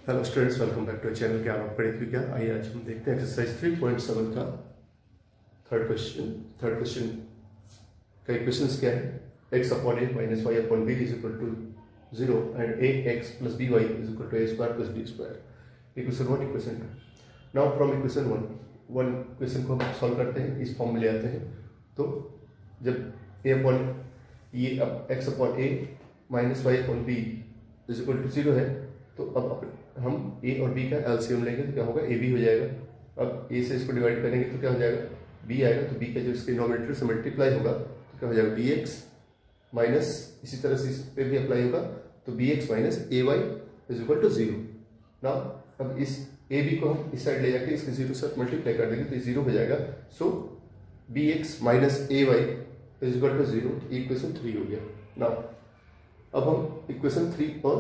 Hello students, welcome back to channel. क्या आप पढ़े थे क्या? आइए आज हम देखते हैं एक्सरसाइज 3.7 का थर्ड क्वेश्चन का इक्वेशंस क्या है। x upon a minus y upon b is equal to 0 and a x plus b y is equal to a square plus b square. Equation 1, equation 2। Now from equation 1 question को हम solve करते हैं, इस form में ले आते हैं। तो जब a अपॉन ये अब x upon a minus y upon b is equal to 0 है, तो अब हम a और b का एलसीएम लेंगे तो क्या होगा, a b हो जाएगा। अब a से इसको डिवाइड करेंगे तो क्या हो जाएगा, b आएगा। तो b का जो इसके डिनोमिनेटर से मल्टीप्लाई होगा तो क्या हो जाएगा, bx माइनस, इसी तरह से इस पे भी अप्लाई होगा तो bx minus ay is equal to 0। Now अब इस ab को हम इस साइड ले जाके इसके 0 से मल्टीप्लाई कर देंगे तो ये 0 हो जाएगा। So bx minus ay is equal to 0, equation 3 हो गया। नाउ अब हम इक्वेशन 3 और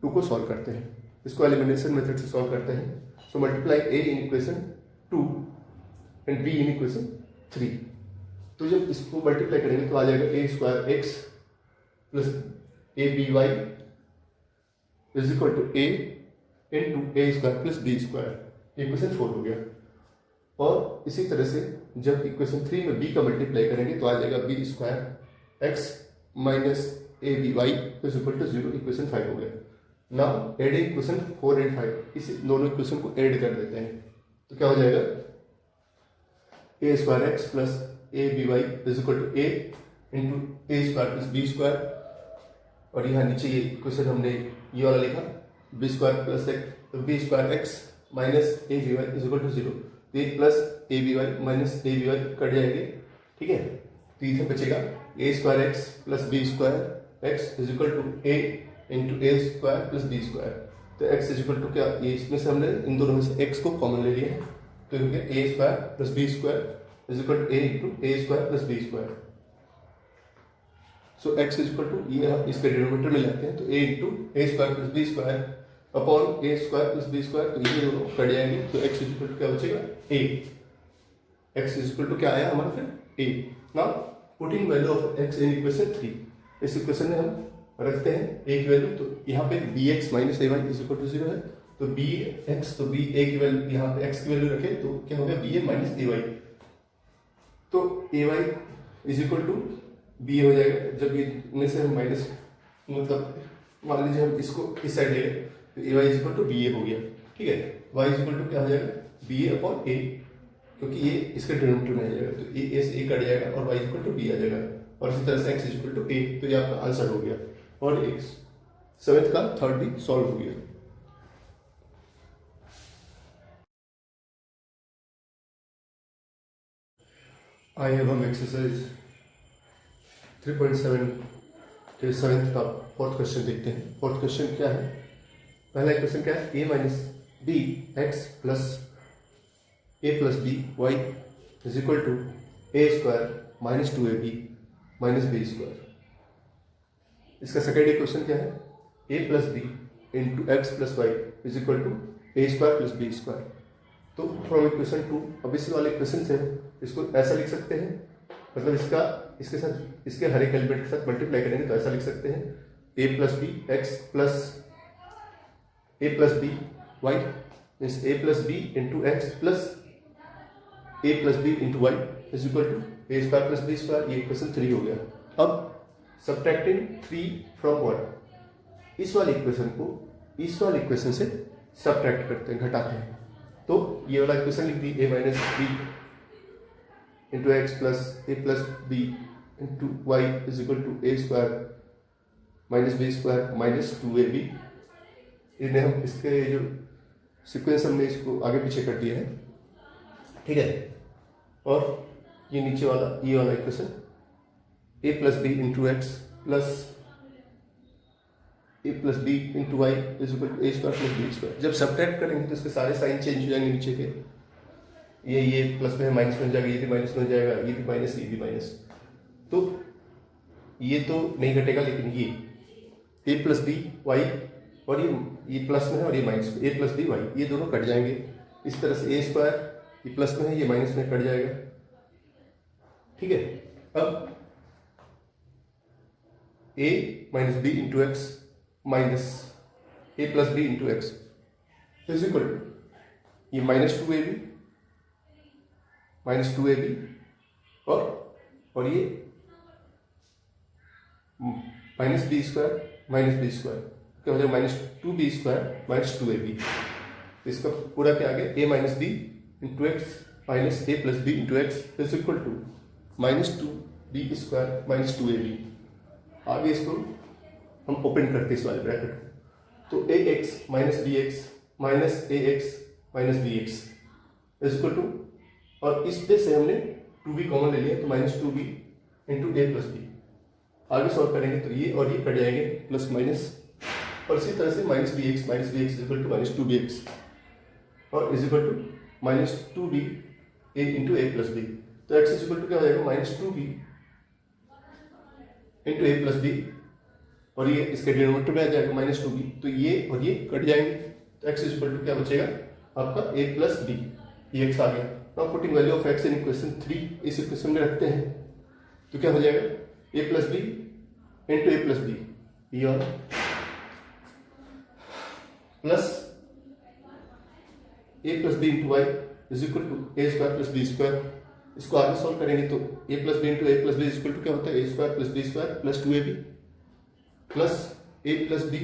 2 को सॉल्व करते हैं, इसको एलिमिनेशन मेथड से सॉल्व करते हैं। So multiply a in equation 2 and b in equation 3। तो जब इसको मल्टीप्लाई करेंगे तो आ जाएगा a square x plus a b y is equal to a into a square plus b square. Equation 4 हो गया। और इसी तरह से जब इक्वेशन 3 में b का मल्टीप्लाई करेंगे तो आ जाएगा b square x minus a b y is equal to 0, equation 5 हो गया। नाउ एडिंग इक्वेशन 4 एंड 5, इस दोनों इक्वेशन को ऐड कर देते हैं तो क्या हो जाएगा, a square x plus a b y is equal to a into a square plus b square. और यहाँ नीचे ये इक्वेशन हमने ये वाला लिखा, b square plus b square x minus a b y is equal to 0। तो ये plus a b y minus a b y cut जाएंगे, ठीक है। तो इसे बचेगा a square x plus b square x is equal to a into a square plus b square. तो x is equal to क्या, ये इसमें से हमने इन दोनों में से एक्स को कॉमन ले लिया है तो हो गया a square plus b square is equal to a into a square plus b square. So x is equal to, ये हम इसके डिनोमिनेटर में लाते हैं तो a into a square plus b square upon a square plus b square. तो ये दोनों कट जाएंगे तो एक्स इज इक्वल टू क्या बचेगा, a. X is equal to क्या आया हमारा फिर, a. Now putting value of x in equation 3, इस इक्वेशन में हम रखते हैं ए की वैल्यू। तो यहाँ पे b x minus a y is equal to 0 है, तो बी एक्स, तो बी ए की वैल्यू, यहाँ पे एक्स की वैल्यू रखे तो क्या हो गया, b a minus a y. तो a y is equal to b हो जाएगा। जब ये में से हम माइनस, मतलब मान लीजिए हम इसको इस साइड ले लें तो a y is equal to b a हो गया, ठीक है। वाई इज इक्वल टू क्या हो जाएगा, बी ए अपॉन ए, क्योंकि ये इसके डिनोमिनेटर में आ जाएगा तो ए से ए कट जाएगा और y is equal to b आ जाएगा। और इसी तरह से x is equal to a. तो ये आपका आंसर हो गया और एक 7th का थर्ड भी सॉल्व हो गया। आइए अब हम एक्सरसाइज 3.7 के 7th का फोर्थ क्वेश्चन देखते हैं। फोर्थ क्वेश्चन क्या है, पहला क्वेश्चन क्या है, a minus b x plus b y is equal to a square minus 2ab minus b square. इसका सेकेंड इक्वेशन क्या है, a plus b into x plus y is equal to a square plus b square. तो from equation 2, अब इस वाले equation से इसको ऐसा लिख सकते हैं, मतलब इसके साथ इसके हर एक एलिमेंट के साथ मल्टीप्लाई करेंगे तो ऐसा लिख सकते हैं, a plus b x plus a plus b y means a plus b into x plus a plus b into y is equal to a square plus b square. ये equation 3 हो गया। अब सब्ट्रैक्टिंग 3 फ्रॉम 1, इस वाले equation को इस वाले equation से सब्ट्रैक्ट करते हैं, घटाते हैं। तो ये वाला इक्वेशन लिख दी, a minus b into x plus b into y is equal to a square minus b square minus 2ab। इन्हें हम इसके जो सीक्वेंस हमने इसको आगे पीछे कर दिया है, ठीक है। और ये नीचे वाला ये वाला equation a plus b into x plus b into y is equal to a square plus b square. जब सब्ट्रैक्ट करेंगे तो इसके सारे साइन चेंज हो जाएंगे नीचे के, ये प्लस में है माइनस में हो जाएगा, ये भी माइनस में हो जाएगा, ये भी माइनस, ये भी माइनस। तो ये तो नहीं घटेगा, लेकिन ये a प्लस बी वाई और ये प्लस में है और ये माइनस में, a प्लस बी वाई ये दोनों कट जाएंगे। इस तरह से ए स्क्वायर ये प्लस में है, ये माइनस में कट जाएगा, ठीक है। अब a minus b into x minus a plus b into x is equal to ये -2ab और ये -b स्क्वायर क्या हो जाएगा -2b स्क्वायर -2ab। तो इसका पूरा क्या आ गया a minus b into x minus a plus b into x is equal to -2b square -2ab। आगे इसको हम ओपन करते इस वाले ब्रैकेट को, तो ax minus b x minus a x minus b x is equal to, और इस पे से हमने 2b कॉमन ले लिया तो -2b into a plus B. आगे सॉल्व करेंगे तो ये और ये कट जाएंगे प्लस माइनस, और इसी तरह से -bx is equal to -2bx और is equal to -2b a into a plus b. तो x इज इक्वल टू क्या हो जाएगा -2b into a plus B, और ये इसके डिनोमिनेटर में आ जाएगा -2b, तो ये और ये कट जाएंगे तो x इज इक्वल टू क्या बचेगा आपका a प्लस बी। ये x आ गया। Now putting value of x in equation 3 इस इक्वेशन में रखते हैं तो क्या हो जाएगा a plus b into a plus b, ये और plus a plus b into y is equal to a square plus b square. इसको आगे सॉल्व करेंगे तो a plus b into a plus b is equal to क्या होता है a square plus b square plus 2ab plus a plus b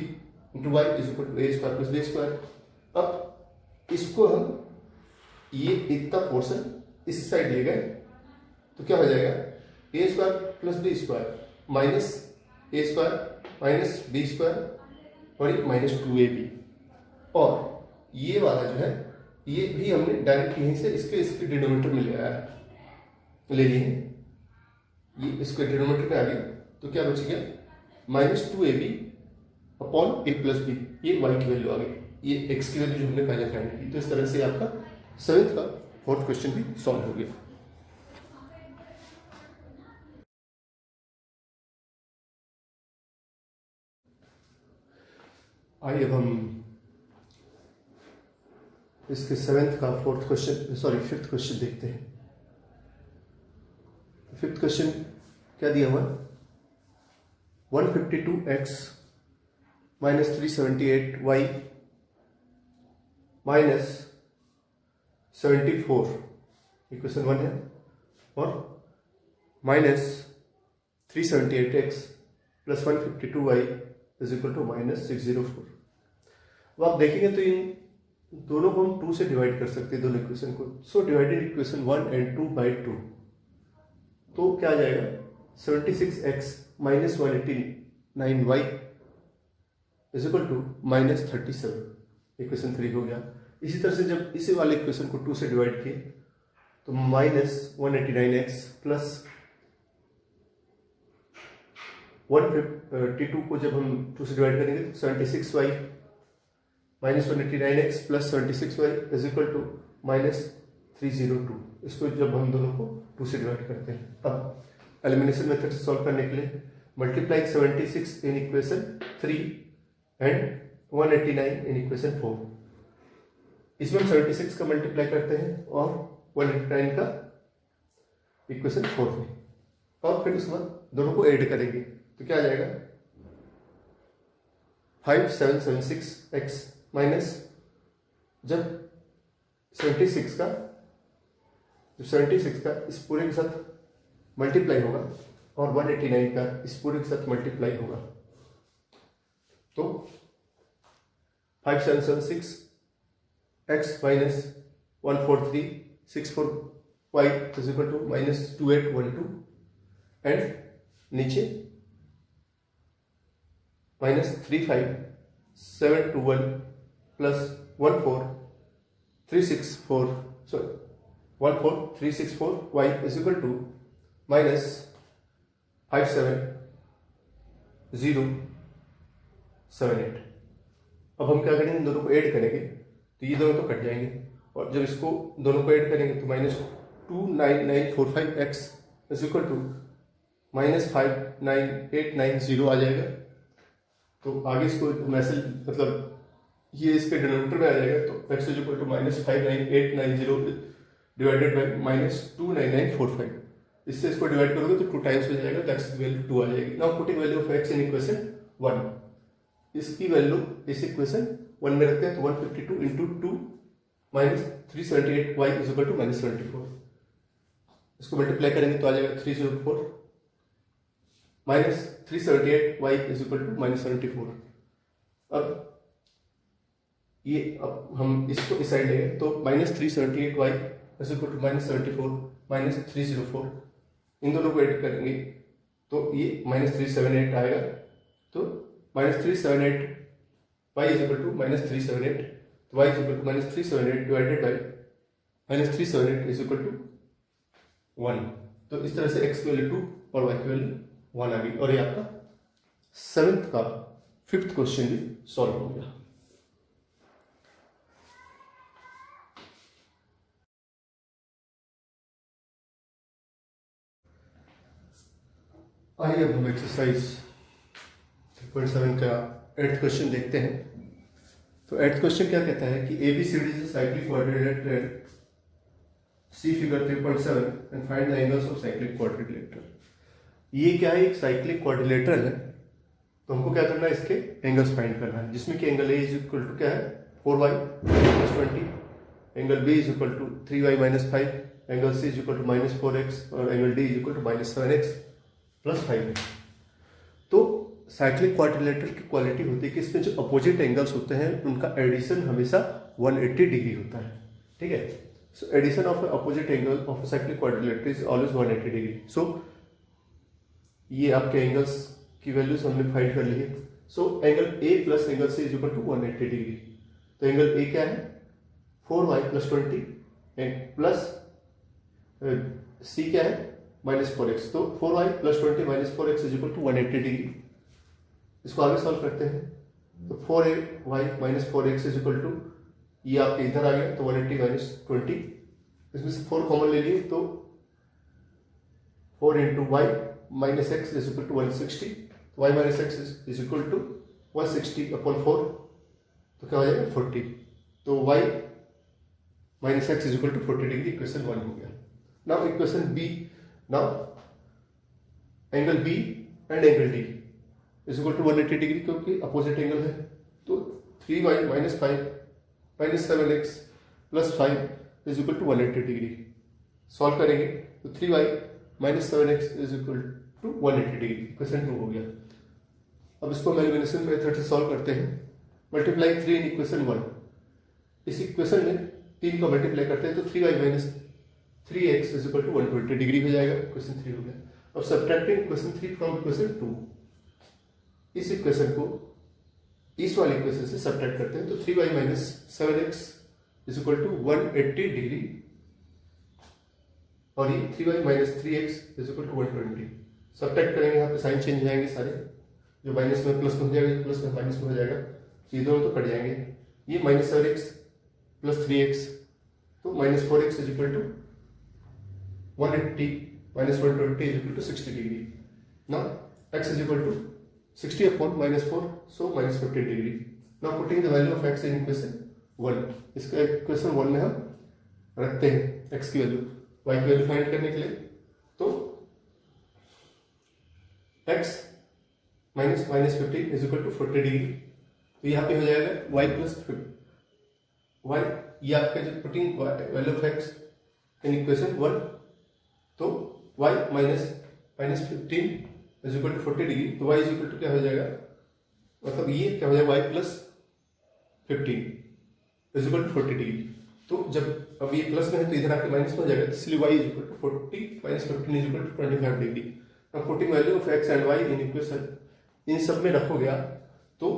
into y is equal to a square plus b square. अब इसको हम ये इतना portion इस side ले गए तो क्या हो जाएगा a square plus b square minus a square minus b square और ये -2ab, और ये वाला जो है ये भी हमने डायरेक्ट यहीं से इसके डिनोमिनेटर में ले लिए हैं, ये इसके डिनोमिनेटर में आ गया तो क्या बच गया -2ab अपॉन ए प्लस बी। ये y की वैल्यू आ गई, ये x की वैल्यू जो हमने पहले फाइंड की। तो इस तरह से आपका 7th का 4th क्वेश्चन भी सॉल्व हो गया। आइए अब हम इसके 7th का 5th क्वेश्चन देखते हैं। 5th क्वेश्चन क्या दिया हुआ 152x minus 378y minus 74 equation 1 है, और minus 378x plus 152y is equal to -604। अब आप देखेंगे तो इन दोनों को हम 2 से डिवाइड कर सकते हैं, दोनों इक्वेशन को। So divided equation 1 and 2 by 2, तो क्या आ जाएगा 76x minus 189y is equal to -37। Equation 3 हो गया। इसी तरह से जब इसी वाले इक्वेशन को 2 से डिवाइड किए तो -189x प्लस 152 को जब हम 2 से डिवाइड करेंगे तो 76y minus 189x plus 76y is equal to -302। इसको जब हम दोनों को 2 से डिवाइड करते हैं, अब एलिमिनेशन मेथड से सॉल्व करने के लिए multiply 76 in equation 3 and 189 in equation 4। इसमें हम 76 का मल्टीप्लाई करते हैं और 189 का इक्वेशन 4 में, और फिर उसके बाद दोनों को ऐड करेंगे तो क्या आ जाएगा 5776x माइनस जब 76 का इस पूरे के साथ मल्टीप्लाई होगा और 189 का इस पूरे के साथ मल्टीप्लाई होगा तो 5776x minus 14364y is equal to -2812 and नीचे -35721 plus 14364y is equal to -57078। अब हम क्या करेंगे, इन दोनों को ऐड करेंगे तो ये दोनों तो कट जाएंगे, और जब इसको दोनों को ऐड करेंगे तो -29945x इज इक्वल टू -59890 आ जाएगा। तो आगे इसको मैसेज मतलब ये इसके डिनोमिनेटर में आ जाएगा तो x is equal to -59890 divided by -29945। इससे इसको डिवाइड करोगे तो 2 टाइम्स हो जाएगा तो x की वैल्यू 2 आ जाएगी। Now putting value of x in equation 1, इसकी वैल्यू इस इक्वेशन 1 में रखते हैं तो 152 into 2 minus 378y is equal to minus 74। इसको मल्टीप्लाई करेंगे तो आ जाएगा 304 minus 378y is equal to minus 74। अब हम इसको इस साइड लेंगे तो minus 378y is equal to minus 74 minus 304, इन दोनों को ऐड करेंगे तो ये माइनस 378 आएगा। तो minus 378y is equal to minus 378, तो y is equal to minus 378 divided by minus 378 is equal to 1। तो इस तरह से x की वैल्यू 2 और y की वैल्यू 1 आ गई, और ये आपका 7th का 5th क्वेश्चन भी सॉल्व हो गया। आइए अब हम एक्सरसाइज 3.7 का 8th क्वेश्चन देखते हैं। तो 8th क्वेश्चन क्या कहता है कि ABCD is a cyclic quadrilateral, see figure 3.7 and find the angles of cyclic quadrilateral। ये क्या है, एक साइक्लिक क्वाड्रिलेटरल है, तो हमको क्या करना है, इसके एंगल्स फाइंड करना है, जिसमें कि angle A is equal to क्या है 4y plus 20, angle B is equal to 3y minus 5, angle C is equal to minus 4x और angle D is equal to minus 7x plus 5। तो cyclic quadrilateral की quality होती है कि इसमें जो अपोजिट एंगल्स होते हैं उनका एडिशन हमेशा 180 डिग्री होता है, ठीक है। So addition of opposite angle of cyclic quadrilateral is always 180 degree. So ये आपके एंगल्स की वैल्यूज हमने फाइंड कर ली है। So angle A plus angle C is equal to 180 degree. तो एंगल A क्या है 4y प्लस 20 प्लस C क्या है माइनस 4x, तो 4y plus 20 minus 4x is equal to 180 degree. इसको आगे सॉल्व करते हैं तो 4y minus 4x is equal to, ये आपके इधर आ गया तो 180 माइनस 20, इसमें से 4 कॉमन ले लिए तो 4 into y minus x is equal to 160, y minus x is equal to 160 upon 4, तो क्या हो जाएगा 40। तो y minus x is equal to 40 degree, equation 1 हो गया। Now equation b, now angle b and angle d is equal to 180 degree, क्योंकि opposite angle है। तो 3y minus 5 minus 7x plus 5 is equal to 180 degree. Solve करेंगे तो 3y minus 7x is equal to 180 degree, equation 2 हो गया। अब इसको हम एलिमिनेशन मेथड से सॉल्व करते हैं। मल्टीप्लाई 3 इन इक्वेशन 1, इस इक्वेशन में 3 को मल्टीप्लाई करते हैं तो 3y minus 3x is equal to 120 degree हो जाएगा, इक्वेशन 3 हो गया। अब सब्ट्रैक्टिंग इक्वेशन 3 फ्रॉम इक्वेशन 2, इस इक्वेशन को इस वाले इक्वेशन से सब्ट्रैक्ट करते हैं तो 3y minus 7x is equal to 180 degree, और ये 3y minus 3x is equal to 120। Subtract करेंगे, यहाँ पे साइन चेंज हो जाएंगे सारे, जो माइनस में प्लस में हो जाएगा, प्लस में माइनस में हो जाएगा, ये दोनों तो कट जाएंगे। ये माइनस 7x प्लस 3x, तो minus 4x is equal to 180 minus 120 is equal to 60 degree. Now x is equal to 60 upon minus 4, so minus 50 degree. Now putting the value of x in equation 1, इसका equation 1 में हम रखते हैं x की value, y की value find करने के लिए। तो x minus minus 50 is equal to 40 degree, तो यहाँ पे हो जाएगा y प्लस 50y, ये आपका जो putting value of x in equation 1, तो y minus minus 15 is equal to 40 degree, तो y इज इक्वल टू क्या हो जाएगा, मतलब ये क्या हो जाएगा y plus 15 is equal to 40 degree. तो जब अब ये प्लस में है तो इधर आके माइनस में हो जाएगा, इसलिए y is equal to 40 minus 15 is equal to 25 degree. अब putting value of x and y in equation, इन सब में रखोगे आप तो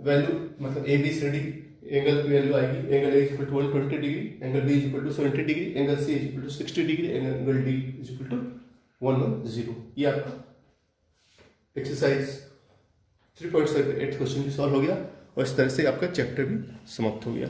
वैल्यू मतलब a b c d angle की वैल्यू आएगी। Angle a is equal to 120 degree, angle b is equal to 70 degree, angle c is equal to 60 degree, angle d is equal to 110। ये आपका एक्सरसाइज 3.7 8th क्वेश्चन भी solve हो गया, और इस तरह से आपका चैप्टर भी समाप्त हो गया।